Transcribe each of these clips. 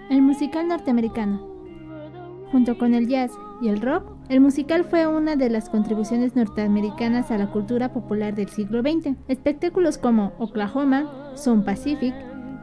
El musical norteamericano. Junto con el jazz y el rock, el musical fue una de las contribuciones norteamericanas a la cultura popular del siglo XX. Espectáculos como Oklahoma, Sound Pacific,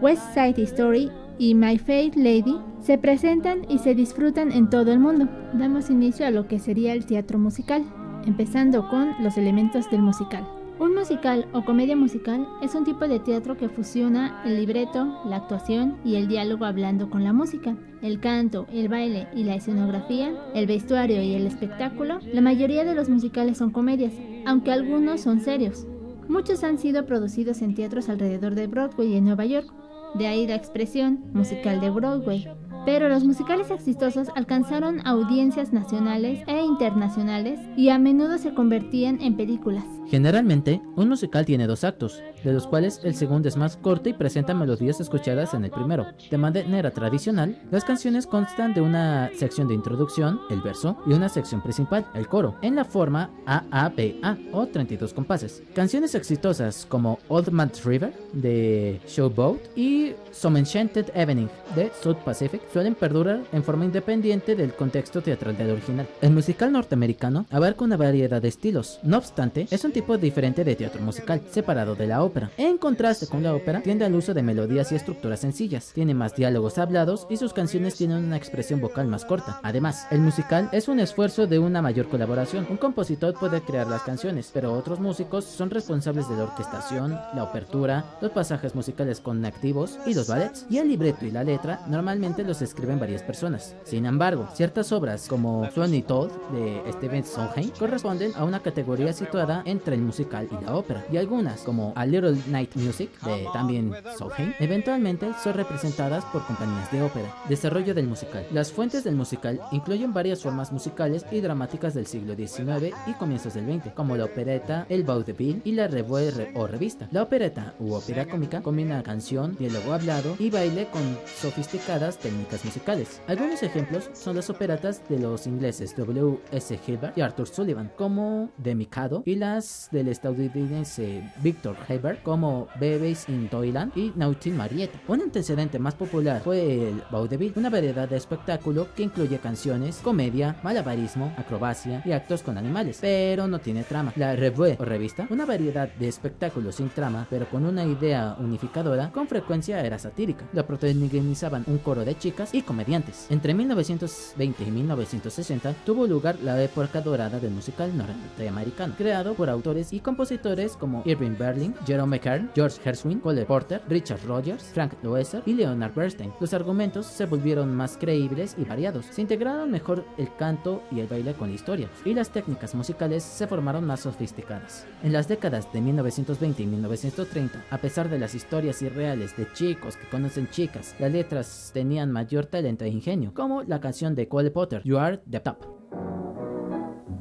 West Side Story y My Fair Lady se presentan y se disfrutan en todo el mundo. Damos inicio a lo que sería el teatro musical, empezando con los elementos del musical. Un musical o comedia musical es un tipo de teatro que fusiona el libreto, la actuación y el diálogo hablando con la música, el canto, el baile y la escenografía, el vestuario y el espectáculo. La mayoría de los musicales son comedias, aunque algunos son serios. Muchos han sido producidos en teatros alrededor de Broadway en Nueva York, de ahí la expresión musical de Broadway. Pero los musicales exitosos alcanzaron audiencias nacionales e internacionales y a menudo se convertían en películas. Generalmente, un musical tiene 2 actos, de los cuales el segundo es más corto y presenta melodías escuchadas en el primero. De manera tradicional, las canciones constan de una sección de introducción, el verso, y una sección principal, el coro, en la forma AABA o 32 compases. Canciones exitosas como Old Man's River de Showboat y Some Enchanted Evening de South Pacific suelen perdurar en forma independiente del contexto teatral del original. El musical norteamericano abarca una variedad de estilos, no obstante, es un tipo diferente de teatro musical, separado de la ópera. En contraste con la ópera, tiende al uso de melodías y estructuras sencillas, tiene más diálogos hablados y sus canciones tienen una expresión vocal más corta. Además, el musical es un esfuerzo de una mayor colaboración. Un compositor puede crear las canciones, pero otros músicos son responsables de la orquestación, la apertura, los pasajes musicales conectivos y los ballets, y el libreto y la letra normalmente los escriben varias personas. Sin embargo, ciertas obras como Sweeney Todd de Stephen Sondheim corresponden a una categoría situada entre el musical y la ópera, y algunas como A Little Night Music de también Sondheim eventualmente son representadas por compañías de ópera. Desarrollo del musical. Las fuentes del musical incluyen varias formas musicales y dramáticas del siglo XIX y comienzos del XX, como la opereta, el vaudeville y la revue o revista. La opereta u ópera cómica combina canción, diálogo hablado y baile con sofisticadas técnicas musicales. Algunos ejemplos son las operetas de los ingleses W. S. Gilbert y Arthur Sullivan, como The Mikado, y las del estadounidense Victor Herbert, como Babies in Toyland y Naughty Marietta. Un antecedente más popular fue el vaudeville, una variedad de espectáculo que incluye canciones, comedia, malabarismo, acrobacia y actos con animales, pero no tiene trama. La revue o revista, una variedad de espectáculos sin trama, pero con una idea unificadora, con frecuencia era satírica. La protagonizaban un coro de chicas y comediantes. Entre 1920 y 1960 tuvo lugar la época dorada del musical norteamericano, creado por autores y compositores como Irving Berlin, Jerome Kern, George Gershwin, Cole Porter, Richard Rodgers, Frank Loesser y Leonard Bernstein. Los argumentos se volvieron más creíbles y variados, se integraron mejor el canto y el baile con la historia, y las técnicas musicales se formaron más sofisticadas. En las décadas de 1920 y 1930, a pesar de las historias irreales de chicos que conocen chicas, las letras tenían mayor talento e ingenio, como la canción de Cole Porter, You Are the Top.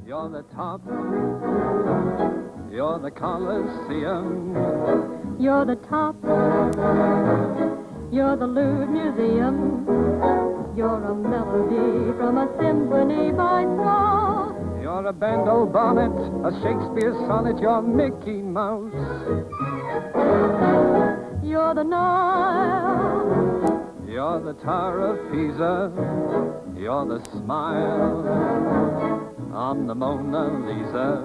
You're the top. You're the Colosseum. You're the top. You're the Louvre Museum. You're a melody from a symphony by Strauss. You're a Bendel bonnet, a Shakespeare sonnet. You're Mickey Mouse. You're the Nile. You're the Tower of Pisa. You're the smile on the Mona Lisa.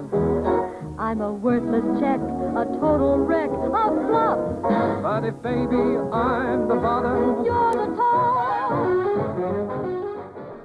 I'm a worthless check, a total wreck, a flop. But if baby I'm the bottom, You're the top.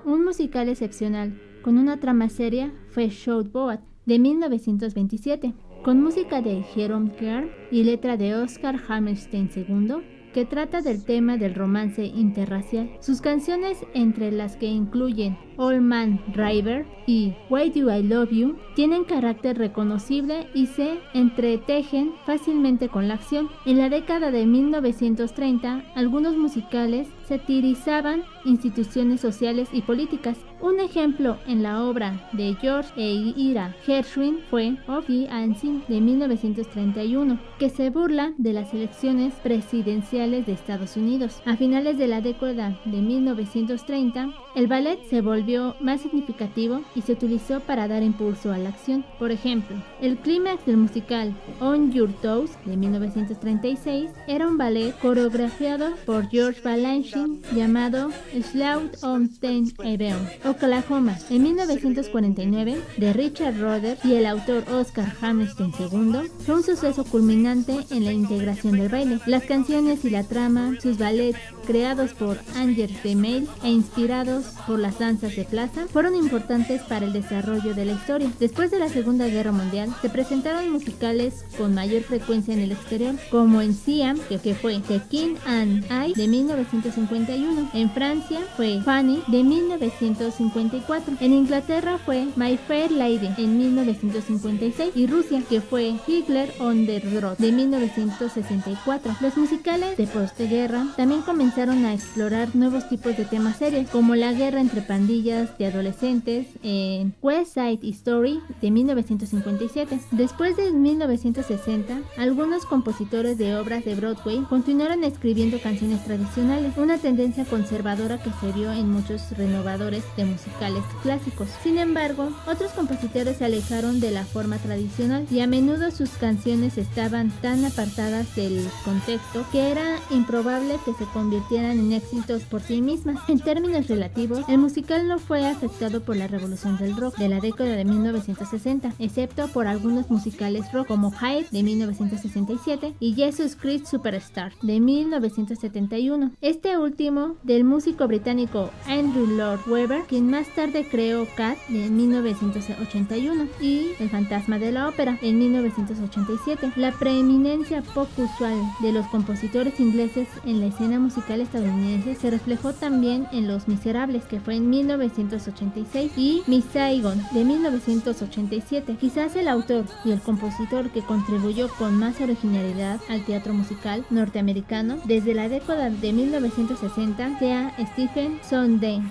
Un musical excepcional, con una trama seria, fue Showboat, de 1927, con música de Jerome Kern y letra de Oscar Hammerstein II, que trata del tema del romance interracial. Sus canciones, entre las que incluyen Old Man River y Why Do I Love You, tienen carácter reconocible y se entretejen fácilmente con la acción. En la década de 1930, algunos musicales satirizaban instituciones sociales y políticas. Un ejemplo en la obra de George e Ira Gershwin fue Of the Unseen de 1931. que se burla de las elecciones presidenciales de Estados Unidos. A finales de la década de 1930, el ballet se volvió más significativo y se utilizó para dar impulso a la acción. Por ejemplo, el clímax del musical On Your Toes de 1936 era un ballet coreografiado por George Balanchine llamado Slough on Ten Avenue. Oklahoma, en 1949, de Richard Rodgers y el autor Oscar Hammerstein II, fue un suceso culminante en la integración del baile. Las canciones y la trama, sus ballets, creados por Anger de Mail e inspirados por las danzas de plaza, fueron importantes para el desarrollo de la historia. Después de la Segunda Guerra Mundial, se presentaron musicales con mayor frecuencia en el exterior, como en Siam, que fue The King and I de 1951. En Francia fue Fanny de 1954. En Inglaterra fue My Fair Lady en 1956. Y Rusia, que fue Hitler on the Road de 1964. Los musicales de posguerra también comenzaron a explorar nuevos tipos de temas serios, como la guerra entre pandillas de adolescentes en West Side Story de 1957. Después de 1960, algunos compositores de obras de Broadway continuaron escribiendo canciones tradicionales, una tendencia conservadora que se vio en muchos renovadores de musicales clásicos. Sin embargo, otros compositores se alejaron de la forma tradicional y a menudo sus canciones estaban tan apartadas del contexto que era improbable que se convirtieran en éxitos por sí mismas. En términos relativos, el musical no fue afectado por la revolución del rock de la década de 1960, excepto por algunos musicales rock como Hyde de 1967 y Jesus Christ Superstar de 1971. Este último del músico británico Andrew Lloyd Webber, quien más tarde creó Cats de 1981 y El fantasma de la ópera en 1987. La preeminencia poco usual de los compositores ingleses en la escena musical estadounidense se reflejó también en Los Miserables, que fue en 1986, y Miss Saigon de 1987. Quizás el autor y el compositor que contribuyó con más originalidad al teatro musical norteamericano desde la década de 1960 sea Stephen Sondheim,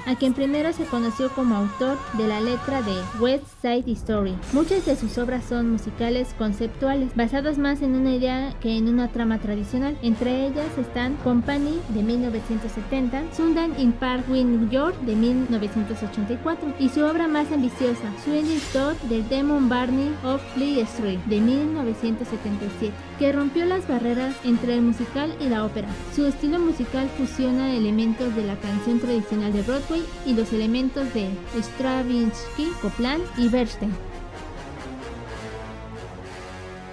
a quien primero se conoció como autor de la letra de West Side Story. Muchas de sus obras son musicales conceptuales, basados más en una idea que en una trama tradicional. Entre ellas están Company de 1970, Sundown in Park, New York de 1984 y su obra más ambiciosa, Sweeney Todd del Demon Barney of Fleet Street de 1977, que rompió las barreras entre el musical y la ópera. Su estilo musical fusiona elementos de la canción tradicional de Broadway y los elementos de Stravinsky, Copland y Bernstein.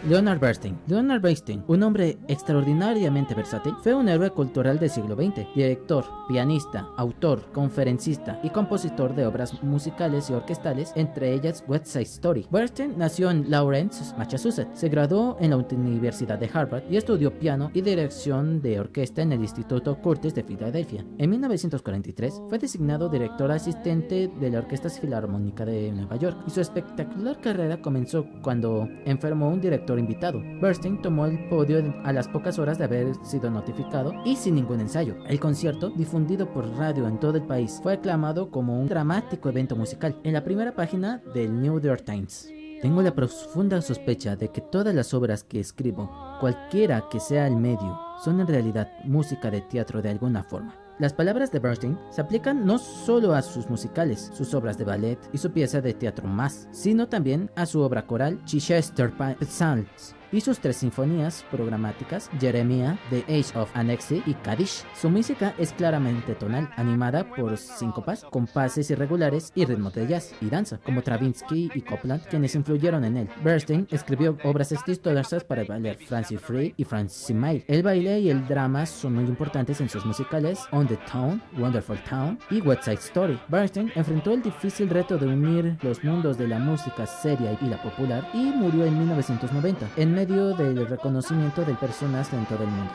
Leonard Bernstein. Leonard Bernstein, un hombre extraordinariamente versátil, fue un héroe cultural del siglo XX, director, pianista, autor, conferencista y compositor de obras musicales y orquestales, entre ellas West Side Story. Bernstein nació en Lawrence, Massachusetts. Se graduó en la Universidad de Harvard y estudió piano y dirección de orquesta en el Instituto Curtis de Filadelfia. En 1943 fue designado director asistente de la Orquesta Filarmónica de Nueva York y su espectacular carrera comenzó cuando enfermó un director invitado. Bernstein tomó el podio a las pocas horas de haber sido notificado y sin ningún ensayo. El concierto, difundido por radio en todo el país, fue aclamado como un dramático evento musical en la primera página del New York Times. Tengo la profunda sospecha de que todas las obras que escribo, cualquiera que sea el medio, son en realidad música de teatro de alguna forma. Las palabras de Bernstein se aplican no solo a sus musicales, sus obras de ballet y su pieza de teatro más, sino también a su obra coral Chichester Psalms y sus 3 sinfonías programáticas, Jeremiah, The Age of Anansi y Kaddish. Su música es claramente tonal, animada por síncopas, compases irregulares y ritmos de jazz y danza, como Stravinsky y Copland, quienes influyeron en él. Bernstein escribió obras exitosas para el ballet Fancy Free y Francis Mail. El baile y el drama son muy importantes en sus musicales On the Town, Wonderful Town y West Side Story. Bernstein enfrentó el difícil reto de unir los mundos de la música seria y la popular y murió en 1990, en medio del reconocimiento del personaje en todo el mundo.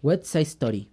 West Side Story.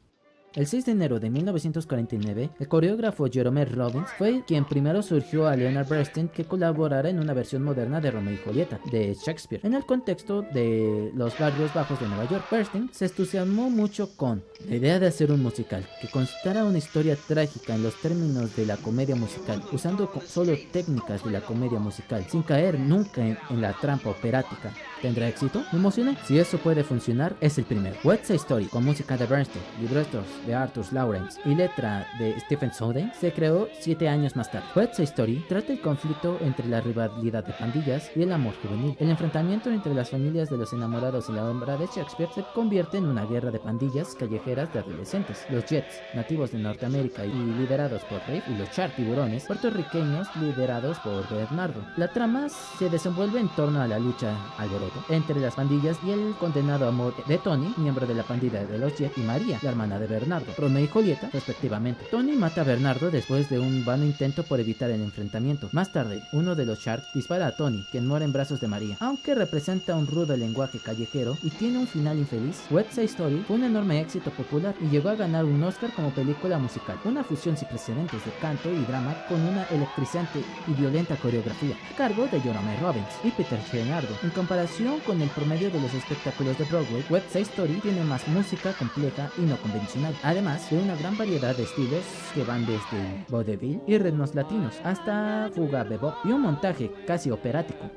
El 6 de enero de 1949, el coreógrafo Jerome Robbins fue quien primero surgió a Leonard Bernstein que colaborara en una versión moderna de Romeo y Julieta de Shakespeare. En el contexto de los barrios bajos de Nueva York, Bernstein se entusiasmó mucho con la idea de hacer un musical que contara una historia trágica en los términos de la comedia musical, usando solo técnicas de la comedia musical, sin caer nunca en la trampa operática. ¿Tendrá éxito? ¿Me emociona? Si eso puede funcionar, es el primero. West Side Story, con música de Bernstein, libretos de Arthur Lawrence y letra de Stephen Sondheim, se creó 7 años más tarde. West Side Story trata el conflicto entre la rivalidad de pandillas y el amor juvenil. El enfrentamiento entre las familias de los enamorados y la obra de Shakespeare se convierte en una guerra de pandillas callejeras de adolescentes. Los Jets, nativos de Norteamérica y liderados por Rafe, y los Shark, tiburones, puertorriqueños liderados por Bernardo. La trama se desenvuelve en torno a la lucha alboroto entre las pandillas y el condenado amor de Tony, miembro de la pandilla de los Jets, y María, la hermana de Bernardo, Romeo y Julieta, respectivamente. Tony mata a Bernardo después de un vano intento por evitar el enfrentamiento. Más tarde, uno de los Sharks dispara a Tony, quien muere en brazos de María. Aunque representa un rudo lenguaje callejero y tiene un final infeliz, West Side Story fue un enorme éxito popular y llegó a ganar un Oscar como película musical, una fusión sin precedentes de canto y drama con una electrizante y violenta coreografía, a cargo de Jerome Robbins y Peter Leonardo. En comparación con el promedio de los espectáculos de Broadway, West Side Story tiene más música compleja y no convencional, además de una gran variedad de estilos que van desde vaudeville y ritmos latinos hasta fuga bebop y un montaje casi operático.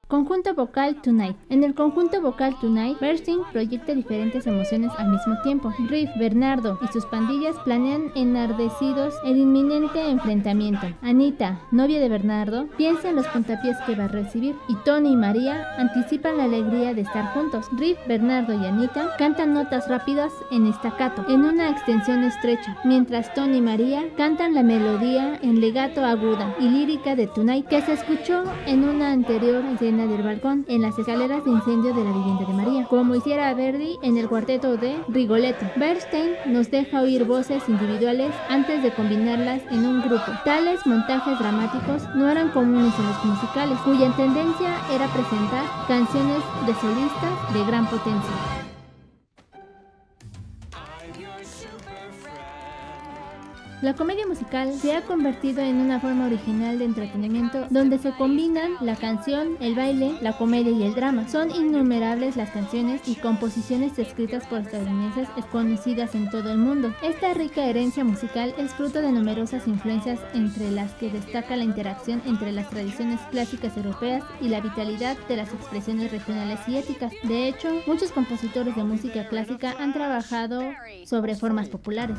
Conjunto vocal Tonight. En el conjunto vocal Tonight, Bernstein proyecta diferentes emociones al mismo tiempo. Riff, Bernardo y sus pandillas planean enardecidos el inminente enfrentamiento. Anita, novia de Bernardo, piensa en los puntapiés que va a recibir, y Tony y María anticipan la alegría de estar juntos. Riff, Bernardo y Anita cantan notas rápidas en staccato, en una extensión estrecha, mientras Tony y María cantan la melodía en legato aguda y lírica de Tonight, que se escuchó en una anterior escena del balcón en las escaleras de incendio de la vivienda de María, como hiciera Verdi en el cuarteto de Rigoletto. Bernstein nos deja oír voces individuales antes de combinarlas en un grupo. Tales montajes dramáticos no eran comunes en los musicales, cuya tendencia era presentar canciones de solistas de gran potencia. La comedia musical se ha convertido en una forma original de entretenimiento donde se combinan la canción, el baile, la comedia y el drama. Son innumerables las canciones y composiciones escritas por estadounidenses conocidas en todo el mundo. Esta rica herencia musical es fruto de numerosas influencias, entre las que destaca la interacción entre las tradiciones clásicas europeas y la vitalidad de las expresiones regionales y éticas. De hecho, muchos compositores de música clásica han trabajado sobre formas populares.